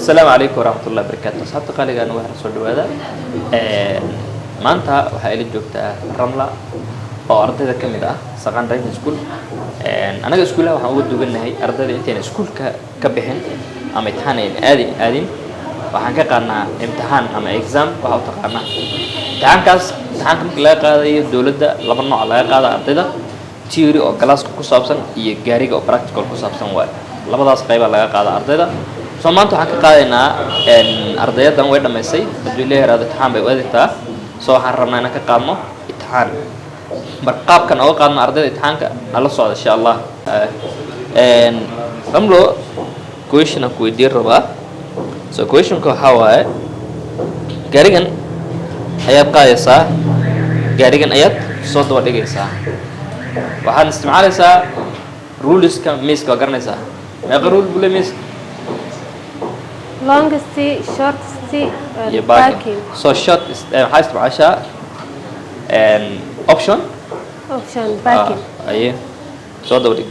السلام عليكم ورحمة الله وبركاته. أصحابتي قالوا أنا واحد صور هذا. ما أنت وحيل جبت رملة أو أرضية كمدة سكان رايح سكول. أنا سكولها وحاول دوجنا هي أرضية إنتين سكول كبحين أما امتحانين آدين وحنك قرنا امتحان أما إكزام وحاول تقرنا امتحان كاس امتحان لا قاعدة الدولة ده لبنا على قاعدة أرضية تيوري أو كلاس كوسابسن يجاري أو براكتيكال كوسابسن وال labadaas qayb laga qaada ardayda Soomaanta waxaan ka qaadaynaa ardayda way dhameysay hadii la yiraahdo imtixaan bay wadataa soo waxaan rabnaa inaan ka qaadno imtixaan marqaabkan oo qaadno ardayda imtixaanka ala socdo insha Allah amlo question ku weydiin rabaa so question ka waxa waaye gaarigan ayaad qaadaysaa gaarigan ayaad soo daba dhigaysaa waxaad isticmaalaysaa rules ka miiska garanaysaa ما يقرون بلا ميس longest short backing so short حاسب عشاء option backing أيه so دوري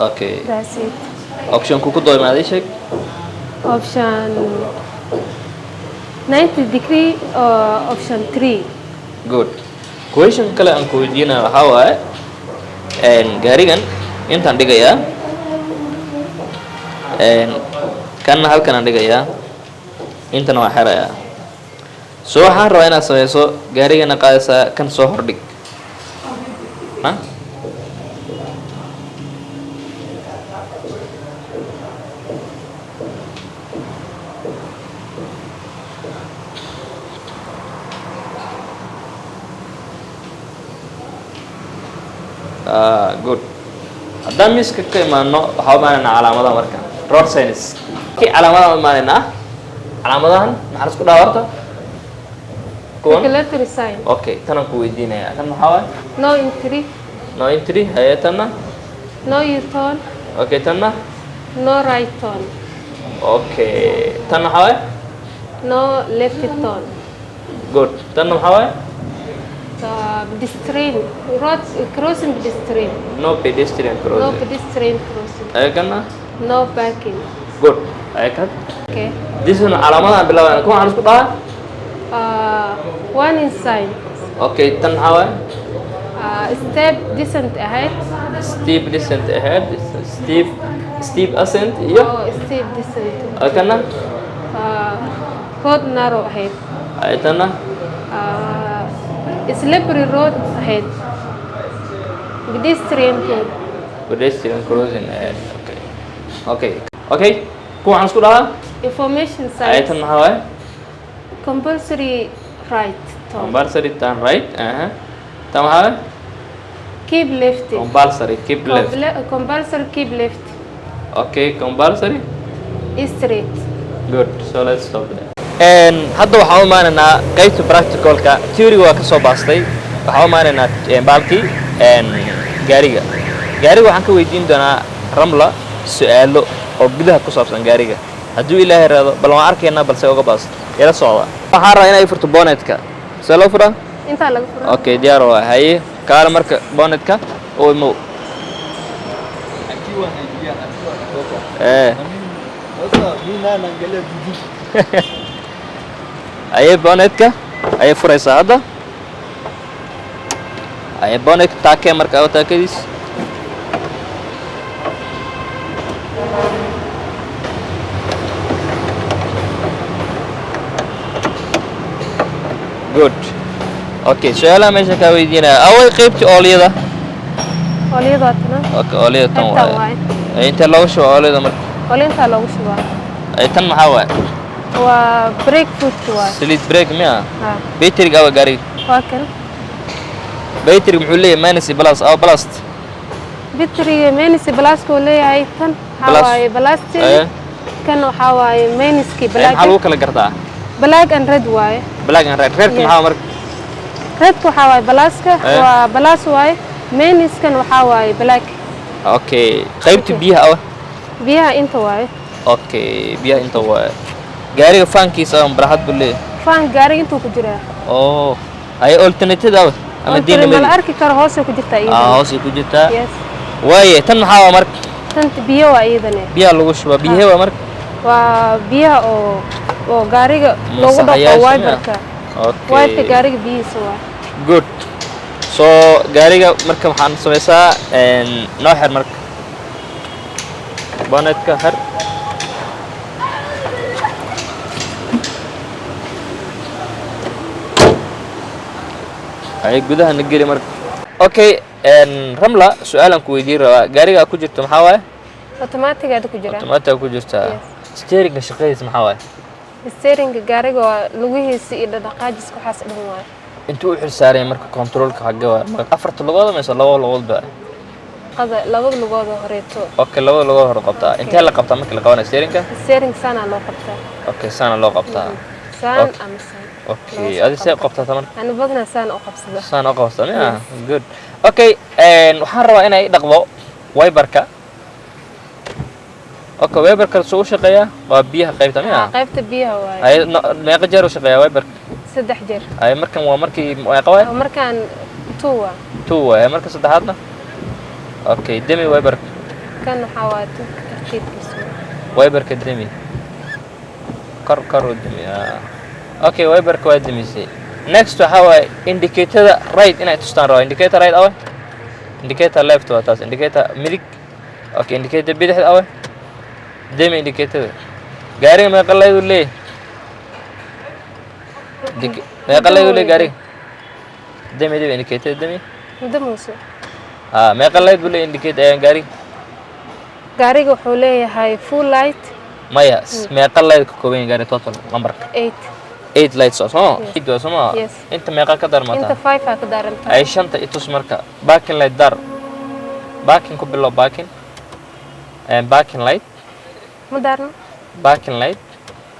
okay that's it option كوكو دوي ما هذا شيء option 90 degree option 3 good question kale aan ku weydiina waxa waaye gaarigan intaan dhigayaa kana halkan aan dhigayaa intana waa xirayaa soo waxaan rabaa inaad sameyso gaarigana qaadaysaa kan soo hordhig ha good haddaan miiska ka imaano waxaa imaanaynaa calaamadaha marka road signs kii calaamadaha imaanaynaa calaamadahan maxaa isku dhawa horta calculatory sign okay tanaan ku weydiinayaa tan maxaa waaye no entry haye tanna no u-turn okay tanna no right turn okay tan maxaa waaye no left turn good tanna maxaa waaye pedestrian crossing pedestrian no pedestrian crossing ayagana no parking good ayagad okay this one calaamadahan bilaabana kuwa aan isku dhaha one inside okay tan maxaa waaye steep descent ahead steep descent ahead steep ascent iyo steep descent ayagana road narrow ahead ayagana slippery road ahead pedestrian crossing ahead okay kuwa aan isku dhaha information sign ayatan maxaa waaye compulsory right turn compulsory turn right tan maxaa waaye keep left compulsory keep left compulsory keep left okay compulsory straight good so let's stop there hadda waxaan u imaanaynaa qaybta practicalka theory waa ka soo baastay waxaan u imaanaynaa baalkii gaariga waxaan ka weydiin doonaa ramla su'aalo oo gudaha ku saabsan gaariga hadduu ilaahay raado bal waan arkaynaa balse uga baas ila socda waxaan rabaa inay furto bonnetka see loo furaa intaa laga furaa okay diyaar waa haye kaale marka bonnetka oo imo ayay bonnetka ayay furaysaa hadda ayay bonnetka taakee marka oo taakadiis good okay su'aalaha meesha ka weydiinaya away qaybtii oolyada oolyadaatana okay oolyada tan waaye inta loogu shubo oolyada marka oolyada loogu shubaa ay tan maxaa waaye waa brake foot waaye slid brake miya ha battery awa gaari waa kan battery muxuu leeyahay minus plus aw plus battery minus plus ko leeyahay tan waxa waaye plastic kan waxa waaye minus ki black maxaa lagu kala gartaa black and red waaye black and red maxaa marka red waxa waaye blaska waa plus waaye minus kan waxa waaye black okay qaybta biyaha biyaha inta waaye okay biyaha inta waaye gaariga faankiisa aan baraxad buu leeyahay faan gaariga intuu ku jiraa oo هاي alternative أو أما دين ما مدي أركي كره هوسه كجرتا أيضا هوسي كوجتا يس واي تن محاوى مرك تنت بيها أيضا بيها لغوش بيها ومرك وبيها أو غاريga لوgu dhaqo wiperka wiperka gaariga biyihiisa waa good so gaariga marka waxaan samaysaa noo xir marka bonetka xir ay gudaha nageli marka okay ramla su'aalan ku weydiin rabaa gaariga ku jirto maxaa waaye automatic aad ku jira automatic ku jirta steering shaqadiisa maxaa waaye steering gaariga waa lugihiisa iyo dhaqaajiska waxaas dhan waaye intuu u xil saaray marka controlka xagga waa marka afarta lugood ama laba lugood ba labada lugood horeeto okay labada lugood hore qabtaa intee la qabtaa marka la qabanayo steering sana loo qabtaa okay sana loo qabtaa san ama san okay adi see qabtaa tamar ana badna san oo qabsada san oo qabsada good okay waxaan rabaa inay dhaqdo wiperka okay wiperka soo shaqeeya waa biyaha qaybta qaybta biyaha waaye ay meeqa jeer u shaqeeya wiperka 3 jeer ay markan waa markii ay qabay markan tuwa ay marka saddexaadna okay demi wiperka kan waxa waa tartiibkiisa wiperka demi kar demi okay wiperka waa demisay next waxa waa indicator right inay tustaan roo indicator right aw indicator left waa taas indicator midig okay indicator bidix aw demi indicator gaariga ma qalay u leey ما قال لي قاري دمي indicator دمي دموسو ما قال لي بقول indicator قاري gaariga wuxuu leeyahay full light maya ما قال لي كوبين قاري total number 8 lights oo idoo sama inta meeqa ka dar maanta inta 5 ka daranta ay shanta itus marka backing light dar backing ku bilo backing backing light ma darno backing light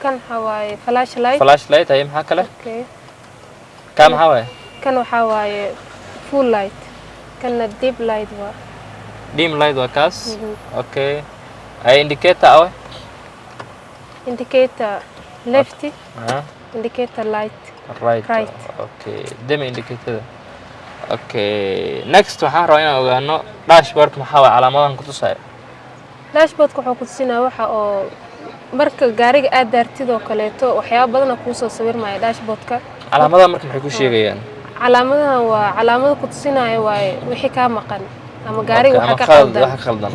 kan hawaaye flash light ay maxaa kale okay kan hawaaye kan waxa waaye full light kan deep light waa dim light waa kaas okay ay indicator aw indicator lefty indicator right okay demi indicator okay next waxaan rabaa inaan ogaano dashboard maxaa waa calaamadahan ku tusay dashboardka wuxuu ku tusinaa waxa oo marka gaariga aad daartidoo kaleeto waxyaabo badan ku soo sawirmaya dashboardka calaamadaha marka maxay ku sheegayaan calaamadaha waa calaamado ku tusinaya waaye wixii ka maqan ama gaariga waxa ka qaldan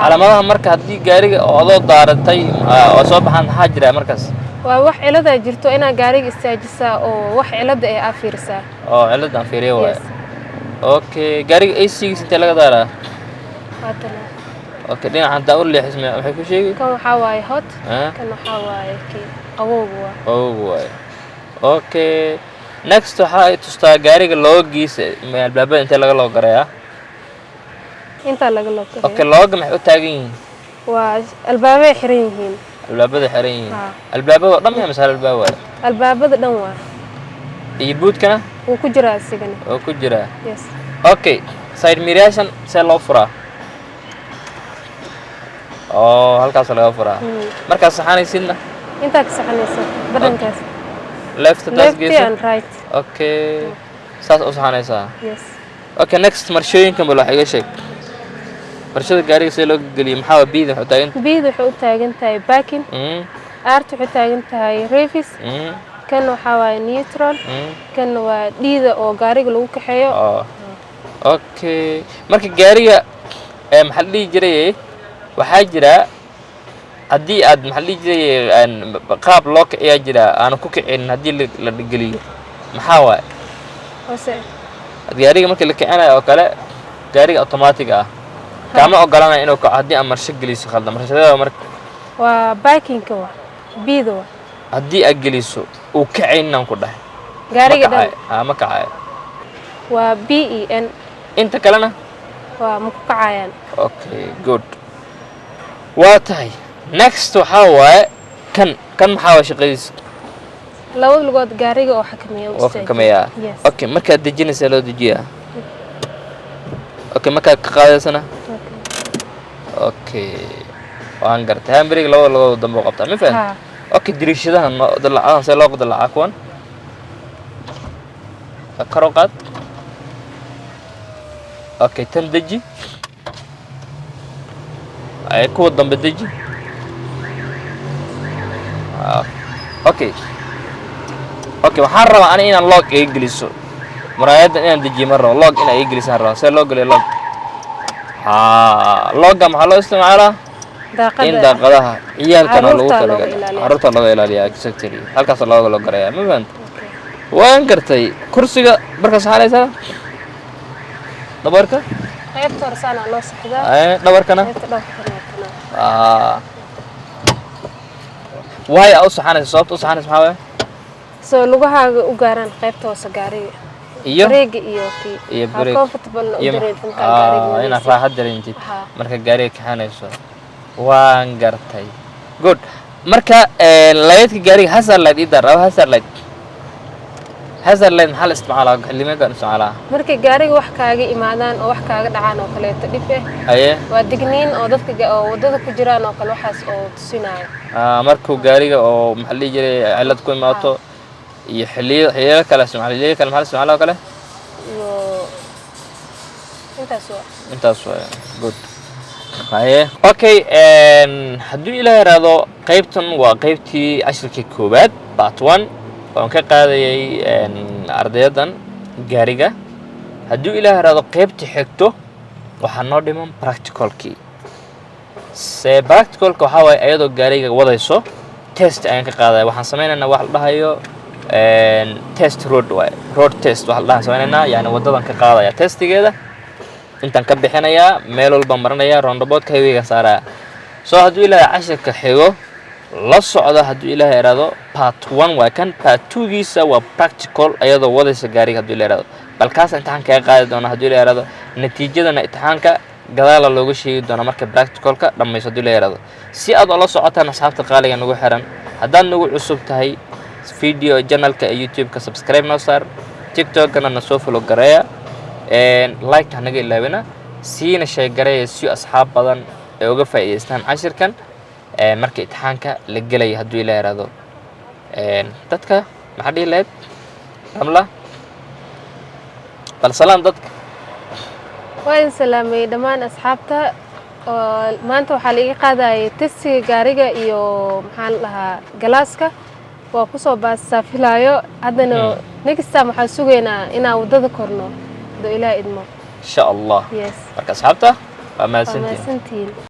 calaamadaha marka hadii gaariga oo adoo daaratay oo soo baxan maxaa jira markaas waa wax cilada jirto ina gaariga istaajisaa oo wax cilada ay afiirsaa oo cilada aan fiiriyo waaye okay gaariga AC-giisa inta laga daaraa waatana okay dhinaca daawul leexisma waxay ku sheegay kan waxa waaye hot kan waxa waaye qabow waaye okay next waxa ay tustaa gaariga loogiisa albaabada inta laga loo gareeyaa inta laga loo gareeyaa okay looga maxay u taagan yihiin waa albaabada xiran yihiin albaabada dhan ma masal albaabada dhan waa iyo boodkana uu ku jiraa asigana oo ku jira yes okay side mirror see loo furaa oo halkaas laga furaa marka saxanaysidna inta ka saxanaysa badankaas left and right okay saas u saxanaysa yes okay next marshooyinkan bal wax iga sheeg marshada gaariga see loo geliyo maxaa biid wuxuu taagan tahay backing aart wuxuu taagan tahay reverse kan waxa waa neutral kan waa dhiida oo gaariga lagu kaxeeyo okay marka gaariga maxaa dhigi jiray waxaa jira hadii aad maxaa dhigi jiray qaab loo kiciyaa jira aan ku kicin hadii la geliyo maxaa waay hoose gaariga marka la kicinayo oo kale gaariga automatic ah kama ogolana inuu ka hadii aan marsho geliso khaldan marshada marka waa backing-ka waa biido hadii aad geliso uu kicaynan ku dhahay gaariga dhan ma kacay waa BEN inta kalena waa ma ku kacayaan okay good waa tahay next waxa waaye kan maxaa waa shaqadiisa labada lugood gaariga oo xakameeya okay marka dejinaysa loo dejiyaa okay marka ka qaadaysana okay waan gartay hambriga labada lugood dambe qabtaa ma fahantay okay diriishadahan dalacadan see loo dalaca kuwan كروقات اوكي تندجي اي كو ضم بدجي اوكي waxaan rabaa ani inaan log ay geliso muraayada inaan dejiyo mar rabo log in ay gelisan rabo see loo geliyo log logga maxaa loo isticmaalaa in daaqadaha ciyaalkana lagu talagalay carruurta laga ilaaliyaa exactly halkaas loo garayaa ma fahanta waan gartay kursiga markaas xaalaysaa dhabarka qaybta horsana loo saxdaa dhabarkana waay u saxanaysa sababta u saxanaysa maxaa waaye soo lugahaaga u gaaraan qaybta hoose gaariga iyo bareega iyo bareeg comfortable u dareerin gaariga ina raaxad dareentid marka gaariga kaxanayso waan gartay good marka laydka gaariga hazard light idar aw hazard light maxaa la isticmaalaa xillimeedka isticmaalaa marka gaariga wax kaaga imaadaan oo wax kaaga dhacaan oo kale dib aye waa digniin oo dadka oo wadada ku jiraan oo kale waxaas oo tusinaayo markuu gaariga oo maxalli jiray cilad ku imaato iyo xilliyo kale isticmaalay kale maxaa isticmaalaa kale iyo intaas waa good aye okay haddii ilaahay yiraahdo qaybtan waa qaybtii casharkii koowaad part 1 waan ka qaadayay ardaydan gaariga haddii ilaahay yiraahdo qaybtii xigto waxaa noo dhiman practicalkii practicalka waxaa waaye ayadoo gaariga wadayso test ayaan ka qaadaya waxaan sameynaynaa wax la dhahayo test road test wax la sameynaa yani wadadan ka qaadaya testigeeda intaan ka bixinayaa meel walba marinaya roundabout highway-ga saaraya soo haddii ilaahay casharka xigo la socda haddii ilaahay yiraahdo part 1 waa kan part 2 giisa waa practical ayadoo wadaysa gaariga haddii ilaahay yiraahdo balkaas imtixaanka ka qaadi doona haddii ilaahay yiraahdo natiijadana imtixaanka gadaal looga sheegi doona marka practicalka dhamayso haddii ilaahay yiraahdo si aad ula socotaan asxaabta qaaliga nagu xiran haddaad nagu cusub tahay video channelka YouTube-ka subscribe noo saar TikTok-kana na soo follow gareeya like naga ilaawina siina shay gareeya si asxaab badan ay uga faa'iideystaan cashirkan marka imtixaanka la galay haddii ilaahay yiraahdo dadka maxaa dhihi lahayd ramla bal salaam dadka waan salaamay dhammaan asxaabta maanta waxaa la iga qaadayay testiga gaariga iyo maxaan lahaa galaaska waa ku soo baasaafilayo haddana next time waxaan sugaynaa inaan wadada korno do ilaahay idmo insha Allah yes marka asxaabta waa mahadsantiin